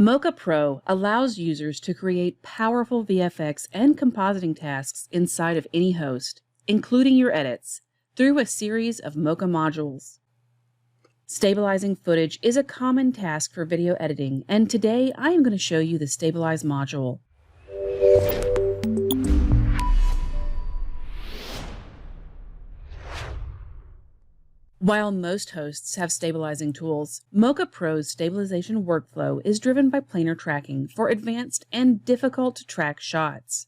Mocha Pro allows users to create powerful VFX and compositing tasks inside of any host, including your edits, through a series of Mocha modules. Stabilizing footage is a common task for video editing, and today I am going to show you the Stabilize module. While most hosts have stabilizing tools, Mocha Pro's stabilization workflow is driven by planar tracking for advanced and difficult-to-track shots.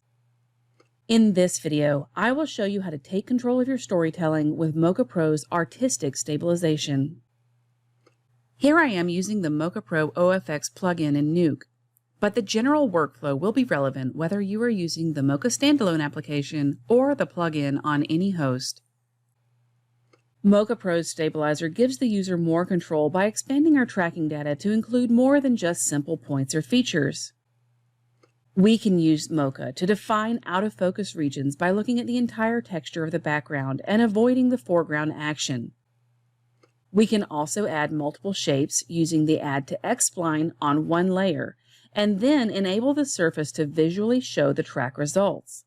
In this video, I will show you how to take control of your storytelling with Mocha Pro's artistic stabilization. Here I am using the Mocha Pro OFX plugin in Nuke, but the general workflow will be relevant whether you are using the Mocha standalone application or the plugin on any host. Mocha Pro's stabilizer gives the user more control by expanding our tracking data to include more than just simple points or features. We can use Mocha to define out-of-focus regions by looking at the entire texture of the background and avoiding the foreground action. We can also add multiple shapes using the Add to X spline on one layer, and then enable the surface to visually show the track results.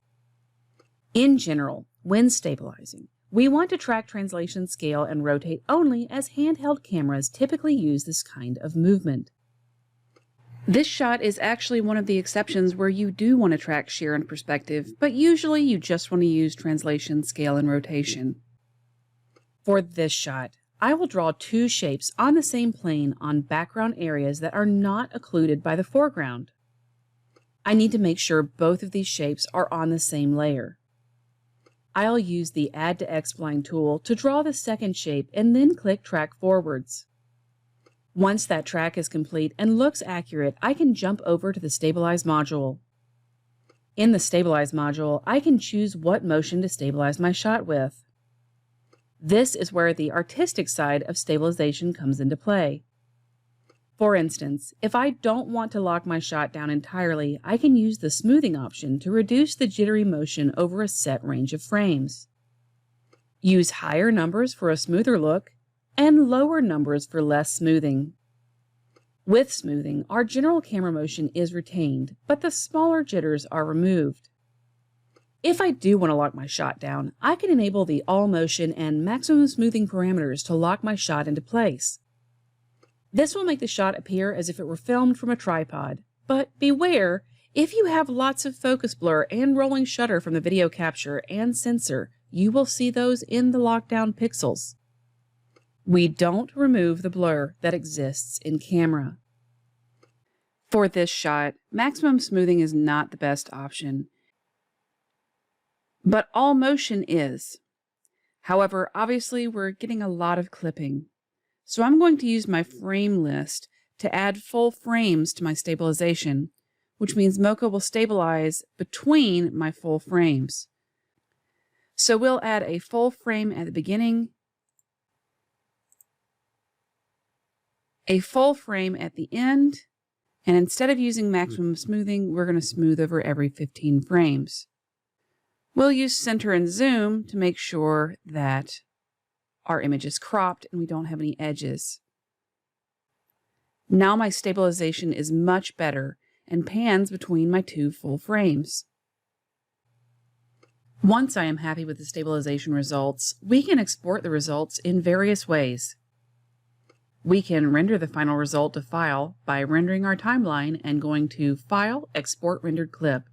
In general, when stabilizing, we want to track translation, scale, and rotate only, as handheld cameras typically use this kind of movement. This shot is actually one of the exceptions where you do want to track shear and perspective, but usually you just want to use translation, scale, and rotation. For this shot, I will draw two shapes on the same plane on background areas that are not occluded by the foreground. I need to make sure both of these shapes are on the same layer. I'll use the Add to X spline tool to draw the second shape and then click Track Forwards. Once that track is complete and looks accurate, I can jump over to the Stabilize module. In the Stabilize module, I can choose what motion to stabilize my shot with. This is where the artistic side of stabilization comes into play. For instance, if I don't want to lock my shot down entirely, I can use the smoothing option to reduce the jittery motion over a set range of frames. Use higher numbers for a smoother look, and lower numbers for less smoothing. With smoothing, our general camera motion is retained, but the smaller jitters are removed. If I do want to lock my shot down, I can enable the All Motion and Maximum Smoothing parameters to lock my shot into place. This will make the shot appear as if it were filmed from a tripod, but beware, if you have lots of focus blur and rolling shutter from the video capture and sensor, you will see those in the lockdown pixels. We don't remove the blur that exists in camera. For this shot, maximum smoothing is not the best option, but all motion is. However, obviously we're getting a lot of clipping. So I'm going to use my frame list to add full frames to my stabilization, which means Mocha will stabilize between my full frames. So we'll add a full frame at the beginning, a full frame at the end, and instead of using maximum smoothing, we're going to smooth over every 15 frames. We'll use center and zoom to make sure that our image is cropped and we don't have any edges. Now my stabilization is much better and pans between my two full frames. Once I am happy with the stabilization results, we can export the results in various ways. We can render the final result to file by rendering our timeline and going to File, Export Rendered Clip.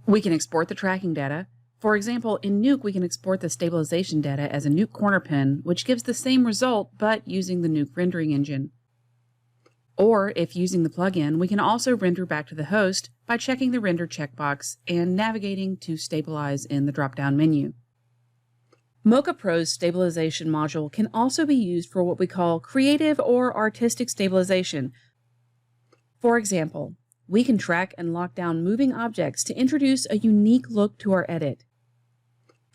We can export the tracking data. For example, in Nuke, we can export the stabilization data as a Nuke corner pin, which gives the same result, but using the Nuke rendering engine. Or, if using the plugin, we can also render back to the host by checking the Render checkbox and navigating to Stabilize in the drop-down menu. Mocha Pro's stabilization module can also be used for what we call creative or artistic stabilization. For example, we can track and lock down moving objects to introduce a unique look to our edit.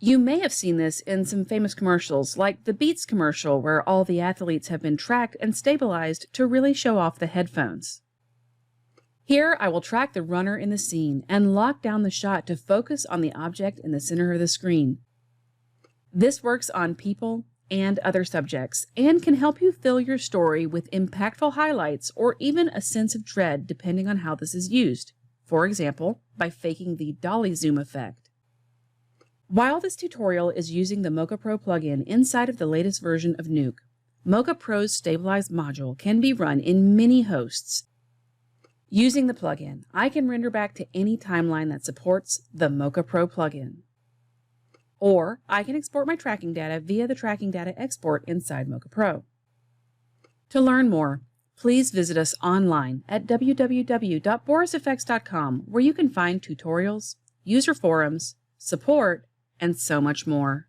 You may have seen this in some famous commercials, like the Beats commercial, where all the athletes have been tracked and stabilized to really show off the headphones. Here, I will track the runner in the scene and lock down the shot to focus on the object in the center of the screen. This works on people, and other subjects, and can help you fill your story with impactful highlights or even a sense of dread depending on how this is used. For example, by faking the dolly zoom effect. While this tutorial is using the Mocha Pro plugin inside of the latest version of Nuke, Mocha Pro's Stabilize module can be run in many hosts. Using the plugin, I can render back to any timeline that supports the Mocha Pro plugin. Or I can export my tracking data via the tracking data export inside Mocha Pro. To learn more, please visit us online at www.boriseffects.com, where you can find tutorials, user forums, support, and so much more.